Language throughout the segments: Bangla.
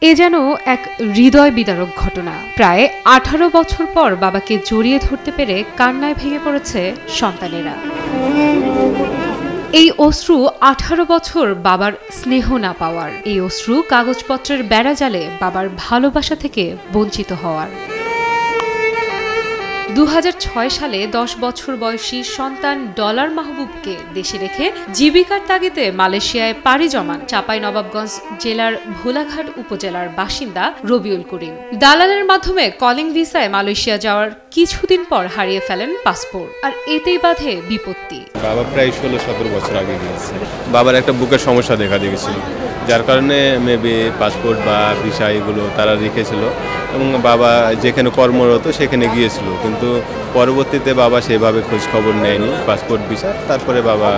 এ যেন এক হৃদয় বিদারক ঘটনা। প্রায় 18 বছর পর বাবাকে জড়িয়ে ধরতে পেরে কান্নায় ভেঙে পড়েছে সন্তানেরা। এই অশ্রু 18 বছর বাবার স্নেহ না পাওয়ার, এই অশ্রু কাগজপত্রের বেড়াজালে বাবার ভালোবাসা থেকে বঞ্চিত হওয়ার। 2006 সালে 10 বছর বয়সী সন্তান ডলার মাহবুবকে দেশে রেখে জীবিকার তাগিদে মালয়েশিয়ায় পাড়ি জমান চাঁপাইনবাবগঞ্জ জেলার ভোলাঘাট উপজেলার বাসিন্দা রবিউল করিম। দালালের মাধ্যমে কলিং ভিসায় মালয়েশিয়া যাওয়ার কিছুদিন পর হারিয়ে ফেলেন পাসপোর্ট, আর এতেই বাধে বিপত্তি। বাবা প্রায় 16-17 বছর আগে গিয়েছে। বাবার একটা বুকের সমস্যা দেখা দিয়েছিল, যার কারণে মেবি পাসপোর্ট বা ভিসা এগুলো তারা রেখেছিল এবং বাবা যেখানে কর্মরত সেখানে গিয়েছিল, কিন্তু পরবর্তীতে বাবা সেভাবে খোঁজ খবর নেয়নি পাসপোর্ট ভিসা, তারপরে বাবা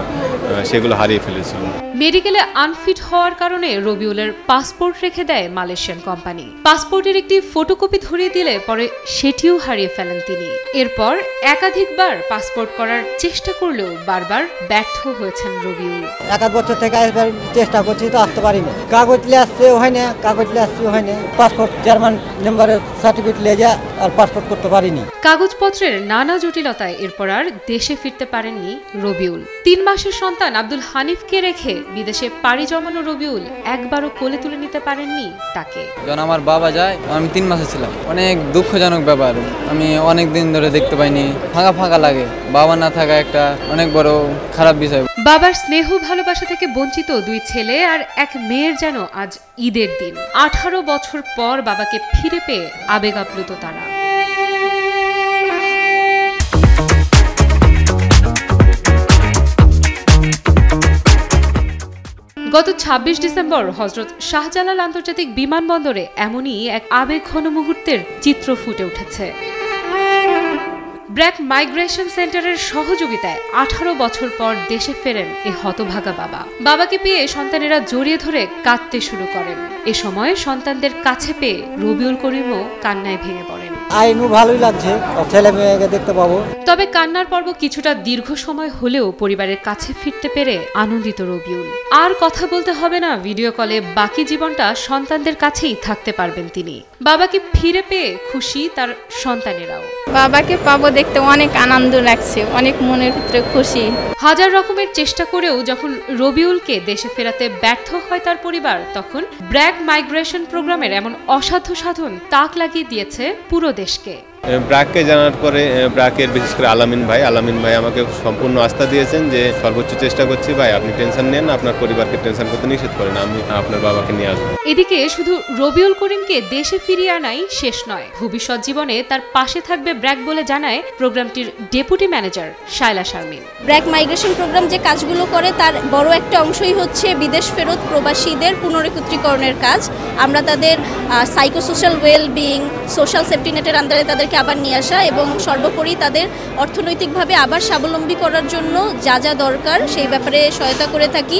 সেগুলো হারিয়ে ফেলেছিল। মেডিকেলে আনফিট হওয়ার কারণে রবিউলের পাসপোর্ট রেখে দেয় মালয়েশিয়ান কোম্পানি। পাসপোর্টের একটি ফটোকপি ধরিয়ে দিলে পরে সেটিও হারিয়ে ফেলেন তিনি। এরপর একাধিকবার পাসপোর্ট করার চেষ্টা করলেও বারবার ব্যর্থ হয়েছেন রবিউল। 1 বছর থেকে আসবার চেষ্টা করছি, তো আসতে পারিনি। কাগজ নিয়ে আসছে হয় না, কাগজ নিয়ে আসছে হয় না। পাসপোর্ট জার্মান নাম্বারের সার্টিফিকেট নিয়ে যা আর পাসপোর্ট করতে পারিনি। কাগজপত্রের নানা জটিলতায় এরপর আর দেশে ফিরতে পারেননি রবিউল। 3 মাসের সন্তান আব্দুল হানিফকে রেখে বিদেশে পাড়ি জমানো রবিউল একবারও কোলে তুলে নিতে পারেননি তাকে। যখন আমার বাবা যায়, আমি 3 মাসে ছিলাম। অনেক দুঃখজনক ব্যাপার, আমি অনেক দিন ধরে দেখতে পাইনি, ফাঁকা ফাঁকা লাগে। বাবা না থাকা একটা অনেক বড় খারাপ বিষয়। বাবার স্নেহ ভালোবাসা থেকে বঞ্চিত 2 ছেলে আর এক মেয়ের যেন আজ ঈদের দিন। 18 বছর পর বাবাকে ফিরে পেয়ে আবেগ আপ্লুত তারা। গত 26 ডিসেম্বর হযরত শাহজালাল আন্তর্জাতিক বিমানবন্দরে এমনই এক আবেগঘন মুহূর্তের চিত্র ফুটে উঠেছে। ব্র্যাক মাইগ্রেশন সেন্টারের সহযোগিতায় 18 বছর পর দেশে ফেরেন এই হতভাগা বাবা। বাবাকে পেয়ে সন্তানেরা জড়িয়ে ধরে কাঁদতে শুরু করেন। এ সময় সন্তানদের কাছে পেয়ে রবিউল করিমও কান্নায় ভেঙে পড়েন। আইনু ভালোই লাগছে, ছেলে মেয়েকে দেখতে পাবো। তবে কান্নার পর্ব কিছুটা দীর্ঘ সময় হলেও পরিবারের কাছে ফিরতে পেরে আনন্দিত রবিউল। আর কথা বলতে হবে না, ভিডিও কলে বাকি জীবনটা সন্তানদের কাছেই থাকতে পারবেন তিনি। বাবাকে ফিরে পেয়ে খুশি তার সন্তানেরাও। বাবাকে পাবো দেখতে অনেক আনন্দ লাগছে, অনেক মনের ভিতরে খুশি। হাজার রকমের চেষ্টা করেও যখন রবিউলকে দেশে ফেরাতে ব্যর্থ হয় তার পরিবার, তখন ব্র্যাক মাইগ্রেশন প্রোগ্রামের এমন অসাধ্য সাধন তাক লাগিয়ে দিয়েছে পুরো দেশকে। ব্র্যাককে জানার পরে ব্র্যাকের বিশেষ করে আলামিন ভাই আমাকে সম্পূর্ণ আস্থা দিয়েছেন যে সর্বোচ্চ চেষ্টা করছি ভাই, আপনি টেনশন নেন, আপনার পরিবারকে টেনশন করতে নিষেধ করেন, আমি আপনার বাবাকে নিয়ে আসবো। এদিকে শুধু রবিউল করিমকে দেশে ফিরিয়ে আনাই শেষ নয়, ভবিষ্যৎ জীবনে তার পাশে থাকবে ব্র্যাক বলে জানায় প্রোগ্রামটির deputy manager Shaila Sharmin. BRAC migration program যে কাজগুলো করে তার বড় একটা অংশই হচ্ছে বিদেশ ফেরত প্রবাসীদের পুনরেকত্রীকরণের কাজ। আমরা তাদের সাইকোসোশ্যাল ওয়েলবিং, সোশ্যাল সেফটি নেটের আন্ডারে তাদেরকে আবার নিয়ে আসা এবং সর্বোপরি তাদের অর্থনৈতিকভাবে আবার স্বাবলম্বী করার জন্য যা যা দরকার সেই ব্যাপারে সহায়তা করে থাকি।